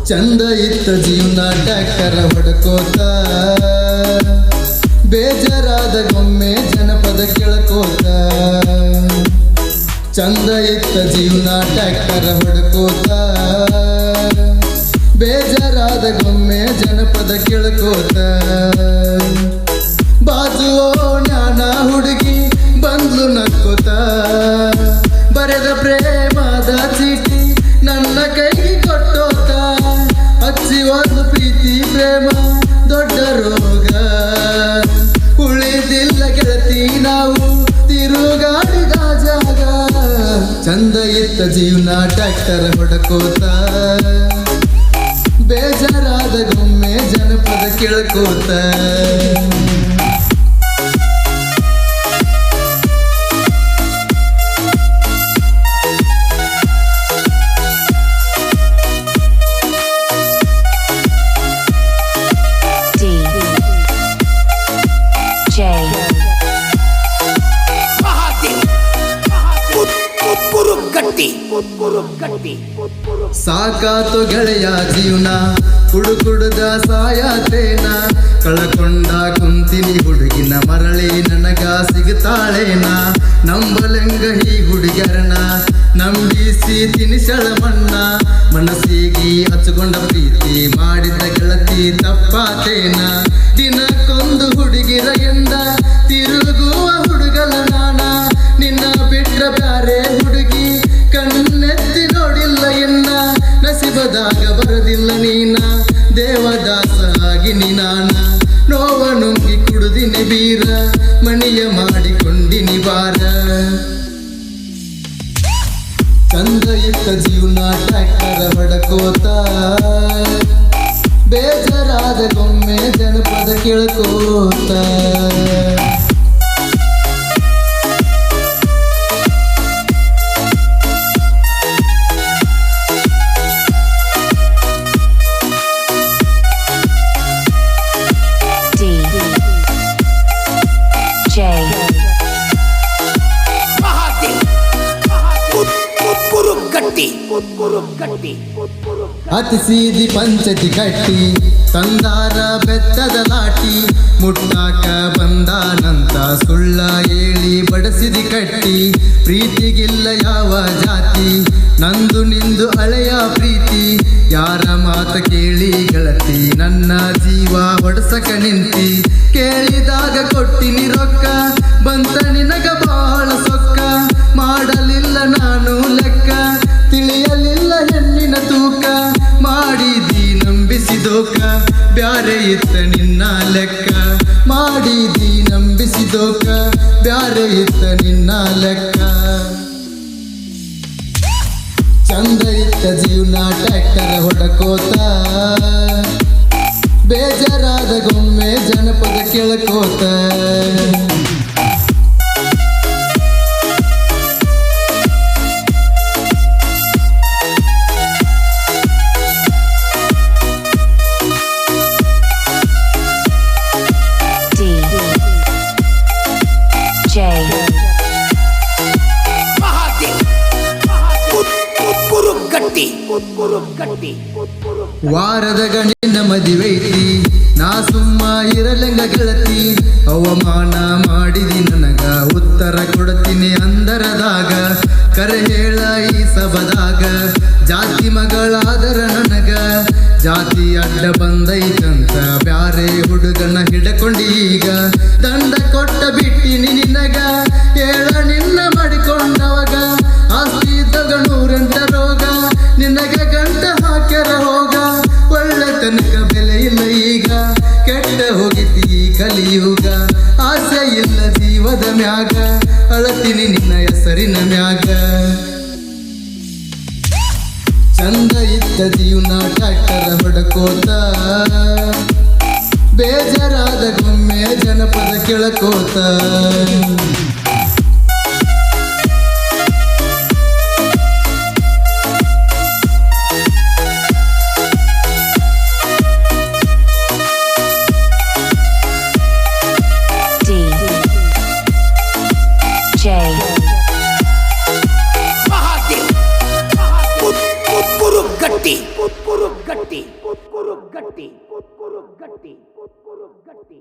ಚಂದ ಇತ್ತ ಜೀವನ ಟ್ಯಾಕ್ಟರ ಹೊಡ್ಕೋತ ಬೇಜಾರಾದ ಗೊಮ್ಮೆ ಜನಪದ ಕೇಳ್ಕೋತ ಚಂದ ಇತ್ತ ಜೀವನ ಟ್ಯಾಕ್ಟರ ಹೊಡ್ಕೋತ ಬೇಜಾರಾದ ಗೊಮ್ಮೆ ಜನಪದ ಕೇಳ್ಕೋತ ಬಾಜು ಜ್ಞಾನ ಹುಡುಗಿ ಬಂದ್ಲು ನಕ್ಕೋತ ಬರೆದ ಪ್ರೇಮದ ಚೀಟಿ ನನ್ನ ಕೈಗೆ ಕೊಟ್ಟೋತ ಹಚ್ಚಿ ಒಂದು ಪ್ರೀತಿ ಪ್ರೇಮ ದೊಡ್ಡ ರೋಗ ಉಳಿದಿಲ್ಲ ಗೆಳತಿ ನಾವು ತಿರುಗಾಡಿದ ಜಾಗ ಚಂದ ಇತ್ತ ಜೀವನ ಟ್ಯಾಕ್ಟರ್ ಹೊಡ್ಕೋತ ಬೇಜಾರಾದ ಗೊಮ್ಮೆ ಜನಪದ ಕೇಳ್ಕೋತ ಸಾಕಾತು ಗೆಳೆಯ ಜೀವನ ಕುಡುಕುಡುದ ಸಾಯತೇನ ಕಳಕೊಂಡ ಕುಂತಿನಿ ಹುಡುಗಿನ ಮರಳಿ ನನಗ ಸಿಗುತ್ತಾಳೇನ ನಂಬಲೆಂಗ ಈ ಹುಡುಗರನ ನಂಬಿಸಿ ತಿನಿಸಳ ಮಣ್ಣ ಮನಸ್ಸಿಗೆ ಹಚ್ಕೊಂಡ ಪ್ರೀತಿ ಮಾಡಿದ ಗೆಳತಿ ತಪ್ಪಾತೇನ ದಿನಕ್ಕೊಂದು ಹುಡುಗಿರ ಎಂದ ತಿರುಗುವ ಹುಡುಗಲ ನಾನ ನಿನ್ನ ಬಿಟ್ಟ ಬ್ಯಾರೆ ಹುಡುಗಿ ಕಣ್ಣೆತ್ತಿ ನೋಡಿಲ್ಲ ಎನ್ನ ನಸಿಬದಾಗ ಬರದಿಲ್ಲ ನೀನ ದೇವದಾಸ ಆಗಿನಿ ನಾನ ನೋವ ನುಂಗಿ ಕುಡುದಿನಿ ಬೀರ ಮಣಿಯ ಮಾಡಿಕೊಂಡಿನಿ ಬಾರ ಚಂದ ಇತ್ತ ಜೀವನ ಟ್ಯಾಕ್ಟರ ಹೊಡ್ಕೋತ ಬೇಜಾರಾದ ಗೊಮ್ಮೆ ಜನಪದ ಕೇಳ್ಕೋತ ಅತಿ ಸೀದಿ ಪಂಚತಿ ಕಟ್ಟಿ ತಂದಾರ ಬೆತ್ತದ ಲಾಟಿ ಮುಟ್ಟಾಕ ಬಂದಾನಂತ ಸುಳ್ಳ ಹೇಳಿ ಬಡಸಿದಿ ಕಟ್ಟಿ ಪ್ರೀತಿಗಿಲ್ಲ ಯಾವ ಜಾತಿ ನಂದು ನಿಂದು ಹಳೆಯ ಪ್ರೀತಿ ಯಾರ ಮಾತ ಕೇಳಿ ಗೆಳತಿ ನನ್ನ ಜೀವ ಒಡಸಕ ನಿಂತಿ ಕೇಳಿದಾಗ ಕೊಟ್ಟಿನಿ ರೊಕ್ಕ ಬಂತ ನಿನಗ ಬಹಳ ಸೊಕ್ಕ ಮಾಡಲಿಲ್ಲ ನಾನು ಲೆಕ್ಕ ತಿಳಿಯಲಿಲ್ಲ ಹೆಣ್ಣಿನ ತೂಕ ಮಾಡಿದಿ ನಂಬಿಸಿದೋಕ ಬ್ಯಾರೆ ಇತ್ತ ನಿನ್ನ ಲೆಕ್ಕ ಮಾಡಿದಿ ನಂಬಿಸಿದೋಕ ಬ್ಯಾರೆ ಇತ್ತ ನಿನ್ನ ಲೆಕ್ಕ ಚಂದ ಇತ್ತ ಜೀವನ ಟ್ಯಾಕ್ಟರ ಹೊಡ್ಕೋತ ಬೇಜಾರಾದ ಗೊಮ್ಮೆ ಜನಪದ ಕೇಳ್ಕೋತ ವಾರದ ಗಣಿನ ಮದಿವೈತಿ ನಾ ಸುಮ್ಮ ಇರಲಂಗ ಗೆಳತಿ ಅವಮಾನ ಮಾಡಿದಿ ನನಗ ಉತ್ತರ ಕೊಡ್ತೀನಿ ಅಂದರದಾಗ ಕರೆ ಹೇಳ ಈ ಸಬದಾಗ ಜಾತಿ ಮಗಳಾದರ ನನಗ ಜಾತಿ ಅಡ್ಡ ಬಂದೈತಂತ ಬ್ಯಾರೆ ಹುಡುಗನ ಹಿಡಕೊಂಡಿ ಈಗ ದಂಡ ಕೊಟ್ಟ ಬಿಟ್ಟಿನಿ ನಿನಗ ಹೇಳ ನಿನ್ನ ಮಾಡಿಕೊಂಡವಾಗ ಆಸ್ತಿ ಇದ್ದಾಗ 108 ರೋಗ ನಿನಗ ಗಂಟ ಹಾಕ್ಯಾರ ಹೋಗ ಒಳ್ಳೆ ತನಕ ಬೆಲೆ ಇಲ್ಲ ಈಗ ಕೆಟ್ಟ ಹೋಗಿತಿ ಕಲಿಯುಗ ಆಸೆ ಇಲ್ಲ ಜೀವದ ಮ್ಯಾಗ ಅಳತೀನಿ ನಿನ್ನ ಹೆಸರಿನ ಮ್ಯಾಗ ಚಂದ ಇತ್ತ ಜೀವನ ಟ್ಯಾಕ್ಟರ ಹೊಡ್ಕೋತ ಬೇಜಾರಾದ ಗೊಮ್ಮೆ ಜನಪದ ಕೇಳ್ಕೋತ ಗಟ್ಟಿ ಗಟ್ಟಿ ಕೂತ್ಕುರು ಗಟ್ಟಿ ಕೂತ್ಕುರು ಗಟ್ಟಿ